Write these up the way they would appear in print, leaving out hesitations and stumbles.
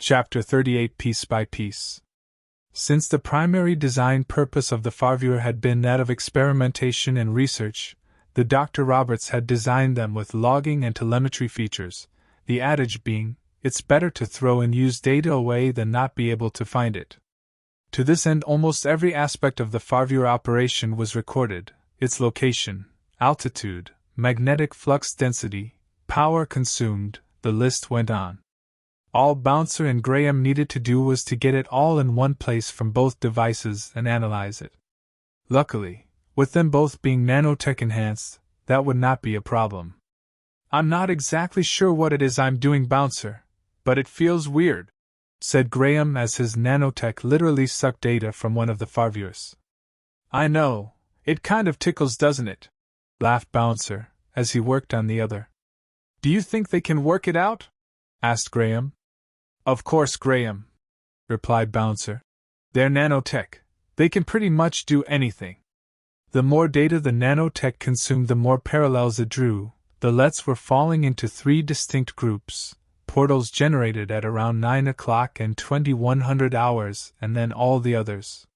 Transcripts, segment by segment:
Chapter 38 Piece by Piece. Since the primary design purpose of the FarViewer had been that of experimentation and research, the Dr. Roberts had designed them with logging and telemetry features, the adage being, it's better to throw and use data away than not be able to find it. To this end, almost every aspect of the FarViewer operation was recorded: its location, altitude, magnetic flux density, power consumed, the list went on. All Bouncer and Graham needed to do was to get it all in one place from both devices and analyze it. Luckily, with them both being nanotech enhanced, that would not be a problem. "I'm not exactly sure what it is I'm doing, Bouncer, but it feels weird," said Graham as his nanotech literally sucked data from one of the FarViewers. "I know, it kind of tickles, doesn't it?" laughed Bouncer, as he worked on the other. "Do you think they can work it out?" asked Graham. "Of course, Graham," replied Bouncer. "They're nanotech. They can pretty much do anything." The more data the nanotech consumed, the more parallels it drew. The LETs were falling into three distinct groups: portals generated at around 9 o'clock and 2100 hours, and then all the others.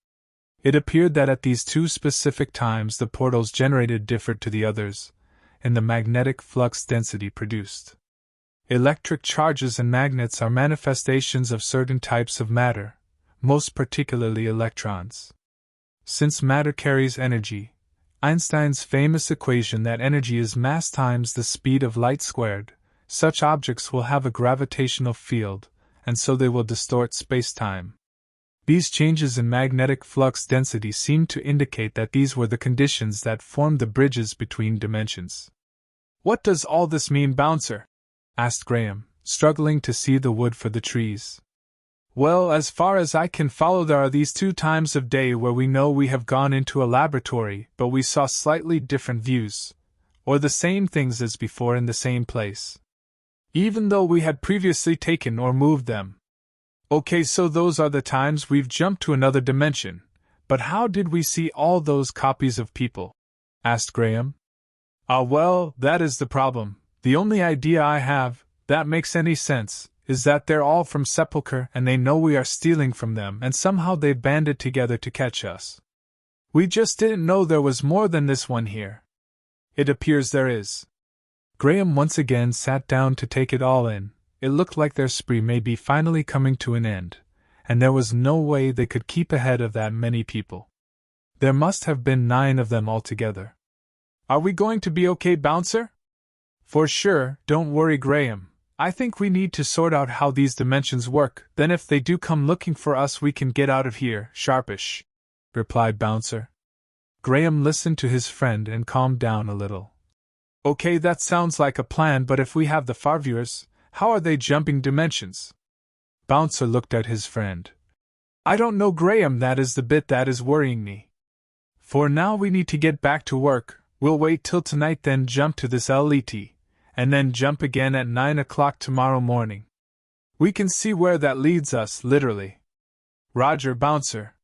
It appeared that at these two specific times the portals generated differed to the others, in the magnetic flux density produced. Electric charges and magnets are manifestations of certain types of matter, most particularly electrons. Since matter carries energy, Einstein's famous equation that energy is mass times the speed of light squared, such objects will have a gravitational field, and so they will distort space-time. These changes in magnetic flux density seemed to indicate that these were the conditions that formed the bridges between dimensions. "What does all this mean, Bouncer?" asked Graham, struggling to see the wood for the trees. "Well, as far as I can follow, there are these 2 times of day where we know we have gone into a laboratory, but we saw slightly different views, or the same things as before in the same place, even though we had previously taken or moved them. Okay, so those are the times we've jumped to another dimension, but how did we see all those copies of people?" asked Graham. Well, that is the problem. The only idea I have, that makes any sense, is that they're all from Sepulchre and they know we are stealing from them and somehow they've banded together to catch us. We just didn't know there was more than this one here. It appears there is." Graham once again sat down to take it all in. It looked like their spree may be finally coming to an end, and there was no way they could keep ahead of that many people. There must have been 9 of them altogether. "Are we going to be okay, Bouncer?" "For sure, don't worry, Graham. I think we need to sort out how these dimensions work, then if they do come looking for us we can get out of here, sharpish," replied Bouncer. Graham listened to his friend and calmed down a little. "Okay, that sounds like a plan, but if we have the FarViewers, how are they jumping dimensions?" Bouncer looked at his friend. "I don't know, Graham, that is the bit that is worrying me. For now we need to get back to work. We'll wait till tonight, then jump to this LET, and then jump again at 9 o'clock tomorrow morning. We can see where that leads us, literally." "Roger, Bouncer,"